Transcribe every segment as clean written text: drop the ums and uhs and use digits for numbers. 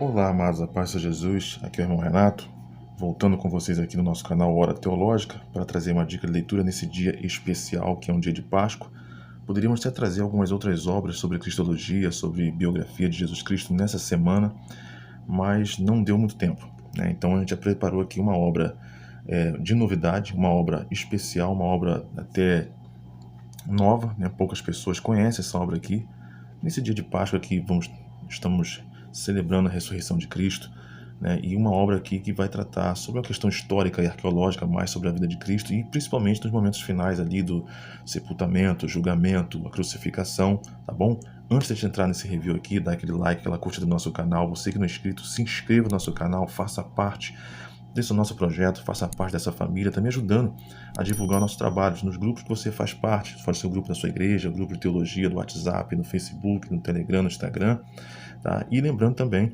Olá, amados, a paz de Jesus, aqui é o irmão Renato, voltando com vocês aqui no nosso canal Hora Teológica, para trazer uma dica de leitura nesse dia especial, que é um dia de Páscoa. Poderíamos até trazer algumas outras obras sobre Cristologia, sobre biografia de Jesus Cristo nessa semana, mas não deu muito tempo, né? Então a gente já preparou aqui uma obra de novidade, uma obra especial, uma obra até nova, né? Poucas pessoas conhecem essa obra aqui. Nesse dia de Páscoa que estamos celebrando a ressurreição de Cristo, né? E uma obra aqui que vai tratar sobre a questão histórica e arqueológica, mais sobre a vida de Cristo e principalmente nos momentos finais ali do sepultamento, julgamento, a crucificação, tá bom? Antes de a gente entrar nesse review aqui, dá aquele like, aquela curtida do nosso canal. Você que não é inscrito, se inscreva no nosso canal, faça parte desse nosso projeto, faça parte dessa família, também ajudando a divulgar nossos trabalhos nos grupos que você faz parte, faz seu grupo da sua igreja, grupo de teologia do WhatsApp, no Facebook, no Telegram, no Instagram, tá? E lembrando também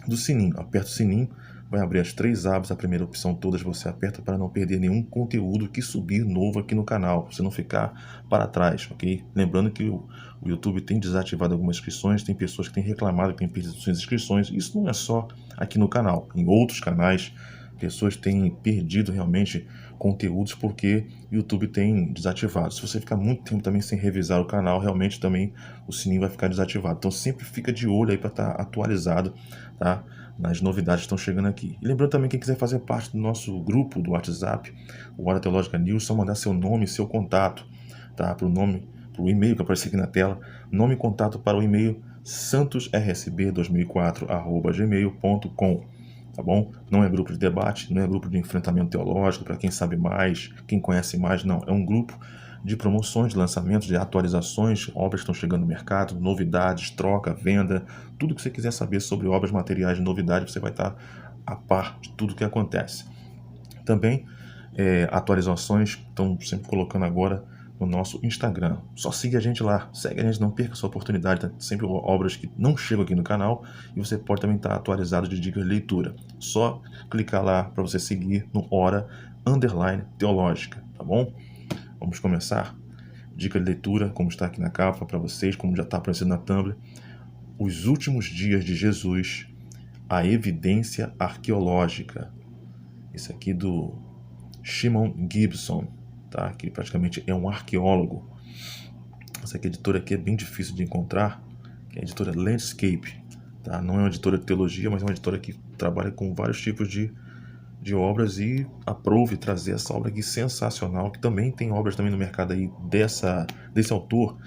do sininho, aperta o sininho, vai abrir as 3 abas, a primeira opção todas você aperta para não perder nenhum conteúdo que subir novo aqui no canal, pra você não ficar para trás, ok? Lembrando que o YouTube tem desativado algumas inscrições, tem pessoas que têm reclamado que têm perdido suas inscrições, isso não é só aqui no canal, em outros canais, pessoas têm perdido realmente conteúdos porque o YouTube tem desativado. Se você ficar muito tempo também sem revisar o canal, realmente também o sininho vai ficar desativado. Então sempre fica de olho aí para estar atualizado, tá? Nas novidades que estão chegando aqui. E lembrando também, quem quiser fazer parte do nosso grupo do WhatsApp, o Hora Teológica News, só mandar seu nome e seu contato, tá? Para o e-mail que aparece aqui na tela, nome e contato para o e-mail santosrsb2004@gmail.com. Tá bom? Não é grupo de debate, não é grupo de enfrentamento teológico para quem sabe mais, quem conhece mais, não. É um grupo de promoções, de lançamentos, de atualizações, obras que estão chegando no mercado, novidades, troca, venda, tudo que você quiser saber sobre obras, materiais de novidade, você vai estar a par de tudo que acontece. Também atualizações estão sempre colocando agora no nosso Instagram. Só siga a gente lá, segue a gente, não perca essa oportunidade, tá? Sempre obras que não chegam aqui no canal e você pode também estar atualizado de dicas de leitura. Só clicar lá para você seguir no Hora_Teológica, tá bom? Vamos começar. Dica de leitura, como está aqui na capa para vocês, como já está aparecendo na thumb. Os últimos dias de Jesus, a evidência arqueológica. Esse aqui do Shimon Gibson, tá? Que praticamente é um arqueólogo. Essa aqui, editora aqui é bem difícil de encontrar, que é a editora Landscape, tá? Não é uma editora de teologia, mas é uma editora que trabalha com vários tipos de obras e aprove trazer essa obra aqui sensacional, que também tem obras também no mercado aí desse autor,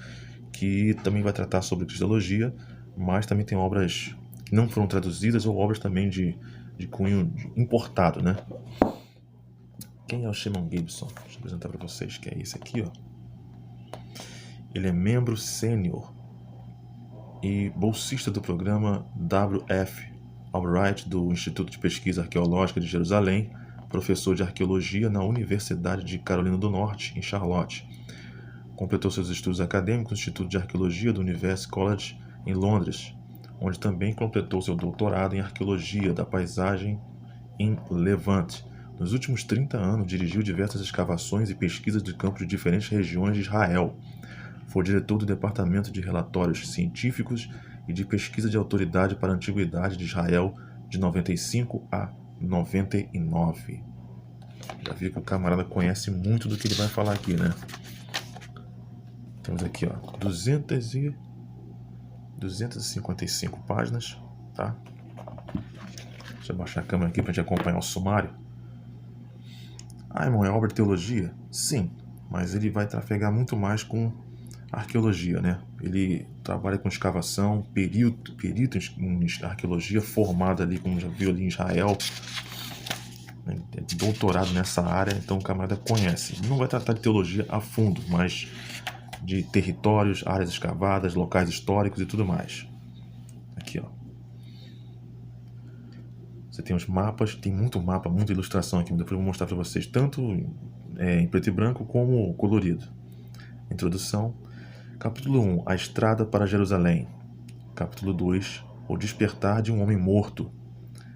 que também vai tratar sobre cristologia, mas também tem obras que não foram traduzidas ou obras também de cunho importado, né? Quem é o Shimon Gibson? Deixa eu apresentar para vocês, que é esse aqui, ó. Ele é membro sênior e bolsista do programa W.F. Albright do Instituto de Pesquisa Arqueológica de Jerusalém, professor de arqueologia na Universidade de Carolina do Norte, em Charlotte. Completou seus estudos acadêmicos no Instituto de Arqueologia do University College, em Londres, onde também completou seu doutorado em Arqueologia da Paisagem em Levante. Nos últimos 30 anos, dirigiu diversas escavações e pesquisas de campos de diferentes regiões de Israel. Foi diretor do Departamento de Relatórios Científicos e de Pesquisa de Autoridade para a Antiguidade de Israel de 95 a 99. Já vi que o camarada conhece muito do que ele vai falar aqui, né? Temos aqui, ó, 255 páginas, tá? Deixa eu baixar a câmera aqui para a gente acompanhar o sumário. Ah, irmão, é obra de teologia? Sim, mas ele vai trafegar muito mais com arqueologia, né? Ele trabalha com escavação, perito em arqueologia, formado ali, como já viu ali em Israel, né? Doutorado nessa área, então o camarada conhece. Não vai tratar de teologia a fundo, mas de territórios, áreas escavadas, locais históricos e tudo mais. Aqui, ó. Você tem os mapas, tem muito mapa, muita ilustração aqui, depois eu vou mostrar para vocês, tanto em preto e branco como colorido. Introdução. Capítulo 1, a estrada para Jerusalém. Capítulo 2, o despertar de um homem morto.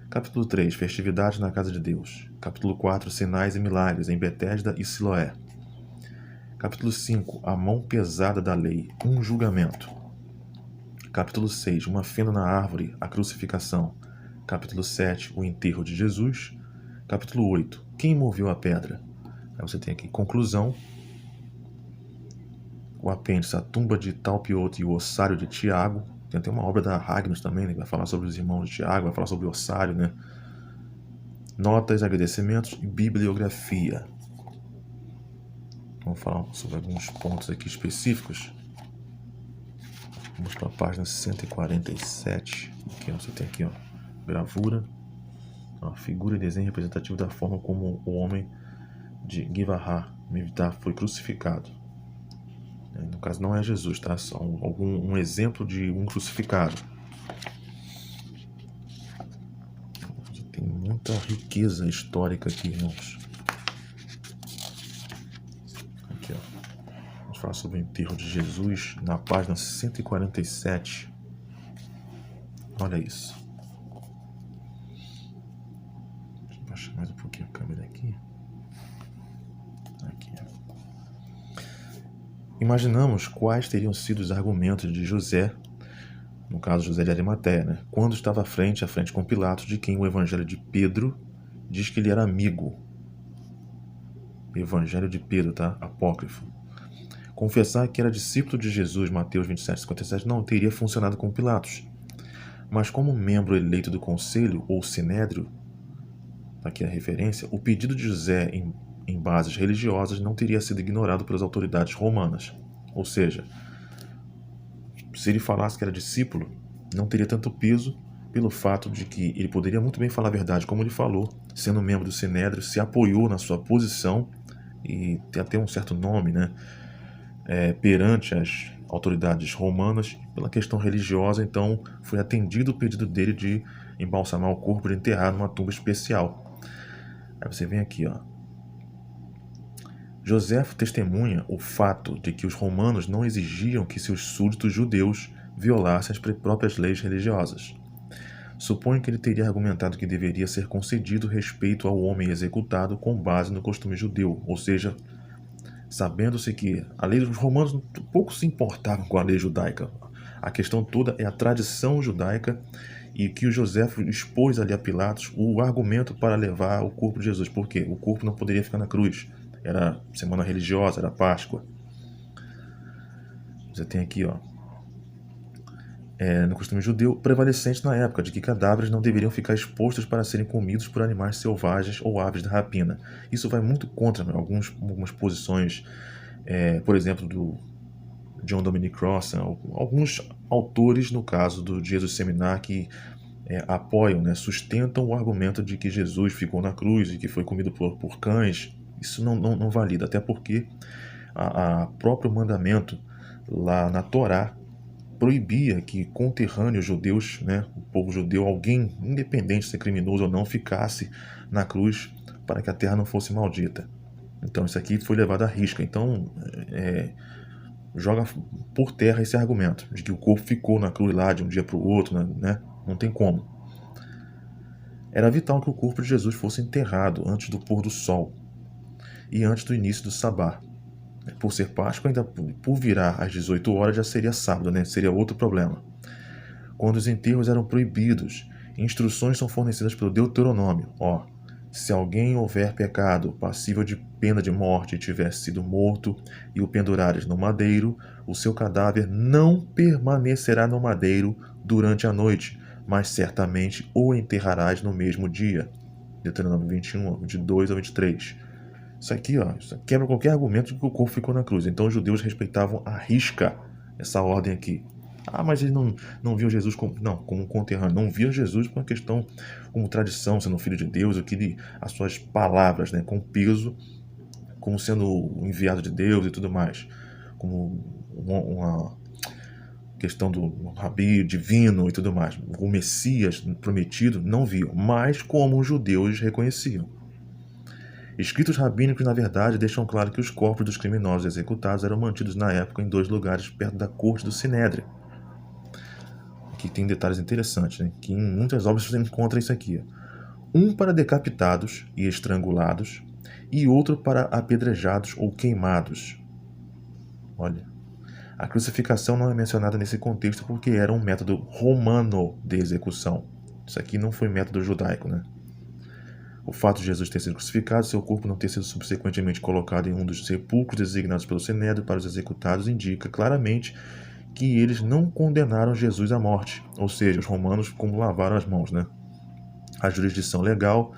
Capítulo 3, festividades na casa de Deus. Capítulo 4, sinais e milagres em Betesda e Siloé. Capítulo 5, a mão pesada da lei, um julgamento. Capítulo 6, uma fenda na árvore, a crucificação. Capítulo 7, o enterro de Jesus. Capítulo 8, quem moveu a pedra? Aí você tem aqui conclusão, o apêndice, a tumba de Talpiot e o ossário de Tiago. Tem até uma obra da Ragnus também, né, que vai falar sobre os irmãos de Tiago, vai falar sobre o ossário, né? Notas, agradecimentos e bibliografia. Vamos falar sobre alguns pontos aqui específicos. Vamos para a página 147. Aqui você tem aqui, ó, gravura, uma figura e desenho representativo da forma como o homem de Givahar foi crucificado. No caso não é Jesus, tá? Só um exemplo de um crucificado. Tem muita riqueza histórica aqui, irmãos. Aqui, ó. Vamos falar sobre o enterro de Jesus na página 147. Olha isso. Deixa eu baixar mais um pouquinho a câmera aqui. Aqui, ó. Imaginamos quais teriam sido os argumentos de José, no caso José de Arimateia, né, quando estava frente a frente com Pilatos, de quem o Evangelho de Pedro diz que ele era amigo. Evangelho de Pedro, tá? Apócrifo. Confessar que era discípulo de Jesus, Mateus 27:57, não teria funcionado com Pilatos. Mas como membro eleito do conselho, ou sinédrio, aqui a referência, o pedido de José em bases religiosas não teria sido ignorado pelas autoridades romanas. Ou seja, se ele falasse que era discípulo, não teria tanto peso pelo fato de que ele poderia muito bem falar a verdade, como ele falou, sendo membro do Sinédrio, se apoiou na sua posição e tem até um certo nome, né, perante as autoridades romanas pela questão religiosa. Então foi atendido o pedido dele de embalsamar o corpo, de enterrar numa tumba especial. Aí você vem aqui, ó. José testemunha o fato de que os romanos não exigiam que seus súditos judeus violassem as próprias leis religiosas. Suponho que ele teria argumentado que deveria ser concedido respeito ao homem executado com base no costume judeu, ou seja, sabendo-se que a lei dos romanos pouco se importavam com a lei judaica. A questão toda é a tradição judaica, e que o José expôs ali a Pilatos o argumento para levar o corpo de Jesus. Por quê? O corpo não poderia ficar na cruz. Era semana religiosa, era Páscoa. Você tem aqui, ó, no costume judeu prevalecente na época, de que cadáveres não deveriam ficar expostos para serem comidos por animais selvagens ou aves da rapina. Isso vai muito contra, né, algumas posições, por exemplo, do John Dominic Crossan, alguns autores, no caso do Jesus Seminar, que apoiam, né, sustentam o argumento de que Jesus ficou na cruz e que foi comido por cães. Isso não valida, até porque a próprio mandamento lá na Torá proibia que conterrâneos judeus, né, o povo judeu, alguém, independente de ser criminoso ou não, ficasse na cruz para que a terra não fosse maldita. Então isso aqui foi levado à risca. Então joga por terra esse argumento de que o corpo ficou na cruz lá de um dia para o outro, né? Não tem como. Era vital que o corpo de Jesus fosse enterrado antes do pôr do sol e antes do início do sabá. Por ser Páscoa, ainda por virar às 18 horas já seria sábado, né? Seria outro problema. Quando os enterros eram proibidos, instruções são fornecidas pelo Deuteronômio. Se alguém houver pecado passível de pena de morte e tiver sido morto e o pendurares no madeiro, o seu cadáver não permanecerá no madeiro durante a noite, mas certamente o enterrarás no mesmo dia. Deuteronômio 21, 22 a 23. Isso aqui, ó, isso quebra qualquer argumento de que o corpo ficou na cruz. Então os judeus respeitavam à risca essa ordem aqui. Mas ele não viu Jesus como um conterrâneo. Não via Jesus por uma questão como tradição, sendo filho de Deus, as suas palavras, né, com peso, como sendo o enviado de Deus e tudo mais. Como uma questão do rabi divino e tudo mais. O Messias prometido não viam, mas como os judeus reconheciam. Escritos rabínicos, na verdade, deixam claro que os corpos dos criminosos executados eram mantidos na época em 2 lugares perto da corte do Sinédrio. Aqui tem detalhes interessantes, né? Que em muitas obras você encontra isso aqui. Um para decapitados e estrangulados e outro para apedrejados ou queimados. Olha, a crucificação não é mencionada nesse contexto porque era um método romano de execução. Isso aqui não foi método judaico, né? O fato de Jesus ter sido crucificado, seu corpo não ter sido subsequentemente colocado em um dos sepulcros designados pelo Sinédrio para os executados, indica claramente que eles não condenaram Jesus à morte, ou seja, os romanos como lavaram as mãos, né? A jurisdição legal,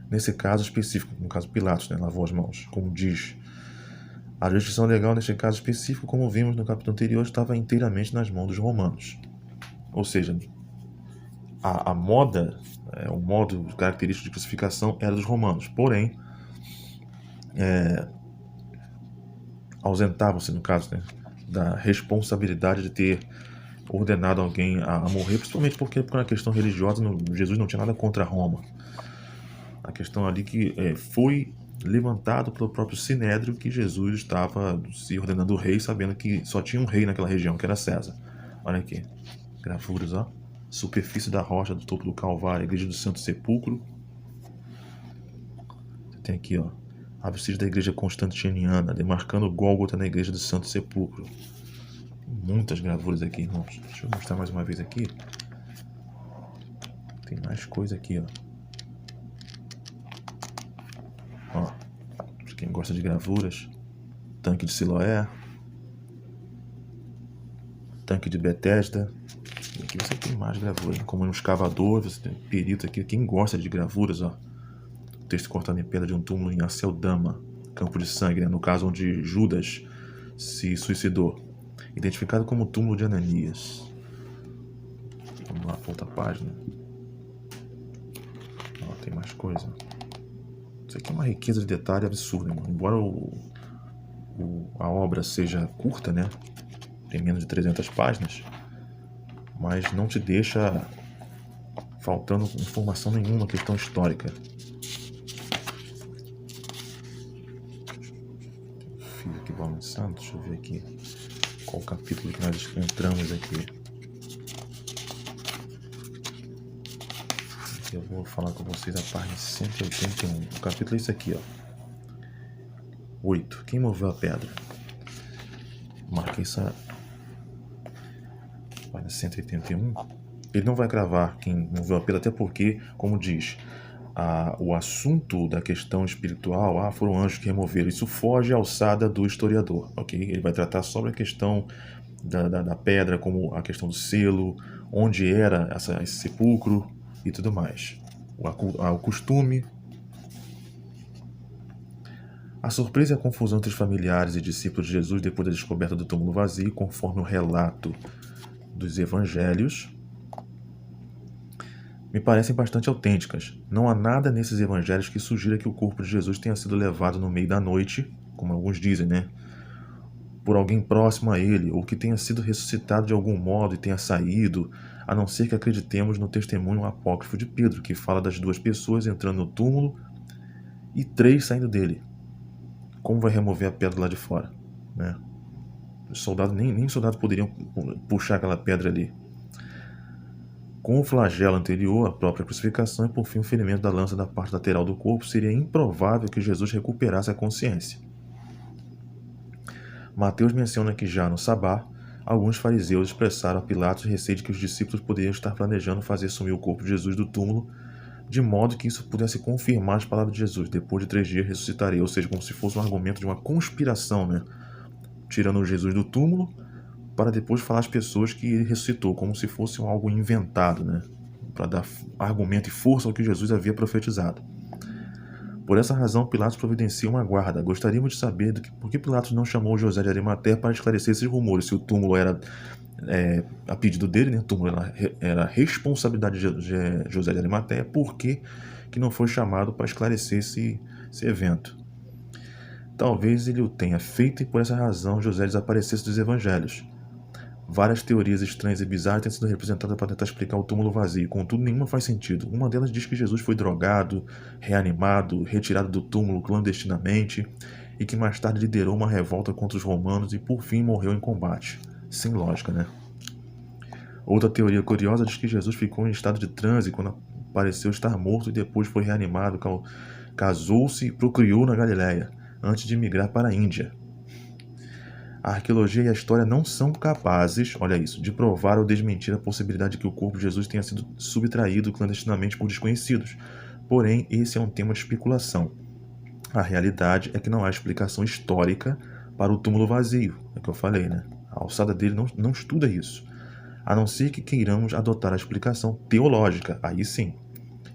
nesse caso específico, no caso Pilatos, né, lavou as mãos, como diz. A jurisdição legal, neste caso específico, como vimos no capítulo anterior, estava inteiramente nas mãos dos romanos. Ou seja, a moda, o modo característico de crucificação era dos romanos. Porém, ausentavam-se, no caso, né, da responsabilidade de ter ordenado alguém a morrer, principalmente porque por uma questão religiosa, Jesus não tinha nada contra Roma. A questão ali que foi levantado pelo próprio Sinédrio que Jesus estava se ordenando rei, sabendo que só tinha um rei naquela região, que era César. Olha aqui, gravuras, ó. Superfície da rocha do topo do Calvário, Igreja do Santo Sepulcro. Você tem aqui, ó, a vestígio da Igreja Constantiniana, demarcando Gólgota na Igreja do Santo Sepulcro. Muitas gravuras aqui, irmãos. Deixa eu mostrar mais uma vez aqui. Tem mais coisa aqui, ó. Ó, pra quem gosta de gravuras, tanque de Siloé, tanque de Betesda. E aqui você tem mais gravuras, como um escavador, você tem um perito aqui. Quem gosta de gravuras, ó. O texto cortado em pedra de um túmulo em Aceldama, campo de sangue, né? No caso onde Judas se suicidou. Identificado como túmulo de Ananias. Vamos lá, outra página. Ó, tem mais coisa. Isso aqui é uma riqueza de detalhe absurda, irmão. Embora a obra seja curta, né? Tem menos de 300 páginas, mas não te deixa faltando informação nenhuma, questão histórica. Filho aqui, Valmir Santos, deixa eu ver aqui qual capítulo que nós entramos aqui. Eu vou falar com vocês a página 181. O capítulo é esse aqui, ó. 8. Quem moveu a pedra? Marquei essa página 181. Ele não vai cravar quem moveu a pedra, até porque, como diz, o assunto da questão espiritual, foram anjos que removeram. Isso foge à alçada do historiador, ok? Ele vai tratar sobre a questão da pedra, como a questão do selo, onde era esse sepulcro e tudo mais. O costume. A surpresa e a confusão entre os familiares e discípulos de Jesus depois da descoberta do túmulo vazio, conforme o relato dos evangelhos, me parecem bastante autênticas. Não há nada nesses evangelhos que sugira que o corpo de Jesus tenha sido levado no meio da noite, como alguns dizem, né? Por alguém próximo a ele, ou que tenha sido ressuscitado de algum modo e tenha saído, a não ser que acreditemos no testemunho apócrifo de Pedro, que fala das 2 pessoas entrando no túmulo e 3 saindo dele. Como vai remover a pedra lá de fora, né? Os soldados, nem os soldados poderiam puxar aquela pedra ali. Com o flagelo anterior, a própria crucificação e por fim o ferimento da lança da parte lateral do corpo, seria improvável que Jesus recuperasse a consciência. Mateus menciona que já no sabá, alguns fariseus expressaram a Pilatos receio de que os discípulos poderiam estar planejando fazer sumir o corpo de Jesus do túmulo, de modo que isso pudesse confirmar as palavras de Jesus: depois de 3 dias ressuscitarei, ou seja, como se fosse um argumento de uma conspiração, né? Tirando Jesus do túmulo, para depois falar às pessoas que ele ressuscitou, como se fosse algo inventado, né? Para dar argumento e força ao que Jesus havia profetizado. Por essa razão, Pilatos providencia uma guarda. Gostaríamos de saber por que Pilatos não chamou José de Arimateia para esclarecer esses rumores. Se o túmulo era a pedido dele, né? O túmulo era responsabilidade de José de Arimateia, por que não foi chamado para esclarecer esse evento? Talvez ele o tenha feito e por essa razão José desaparecesse dos evangelhos. Várias teorias estranhas e bizarras têm sido representadas para tentar explicar o túmulo vazio, contudo nenhuma faz sentido. Uma delas diz que Jesus foi drogado, reanimado, retirado do túmulo clandestinamente e que mais tarde liderou uma revolta contra os romanos e por fim morreu em combate. Sem lógica, né? Outra teoria curiosa diz que Jesus ficou em estado de transe quando pareceu estar morto e depois foi reanimado, casou-se e procriou na Galileia, antes de migrar para a Índia. A arqueologia e a história não são capazes, olha isso, de provar ou desmentir a possibilidade de que o corpo de Jesus tenha sido subtraído clandestinamente por desconhecidos. Porém, esse é um tema de especulação. A realidade é que não há explicação histórica para o túmulo vazio. É o que eu falei, né? A alçada dele não estuda isso. A não ser que queiramos adotar a explicação teológica. Aí sim.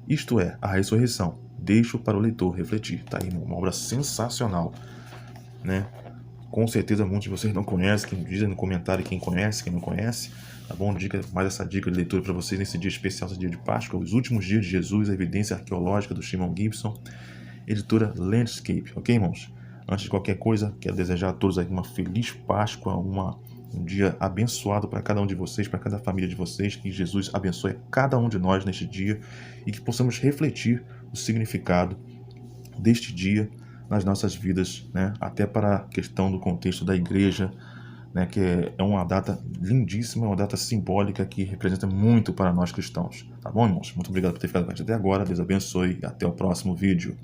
Isto é, a ressurreição. Deixo para o leitor refletir. Tá aí uma obra sensacional, né? Com certeza muitos de vocês não conhecem, quem diz no comentário quem conhece, quem não conhece, tá bom? Mais essa dica de leitura para vocês nesse dia especial, esse dia de Páscoa, os últimos dias de Jesus, a evidência arqueológica do Shimon Gibson, editora Landscape, ok, irmãos? Antes de qualquer coisa, quero desejar a todos aqui uma feliz Páscoa, um dia abençoado para cada um de vocês, para cada família de vocês, que Jesus abençoe cada um de nós neste dia e que possamos refletir o significado deste dia nas nossas vidas, né? Até para a questão do contexto da igreja, né? Que é uma data lindíssima, uma data simbólica que representa muito para nós cristãos. Tá bom, irmãos? Muito obrigado por ter ficado com a gente até agora. Deus abençoe e até o próximo vídeo.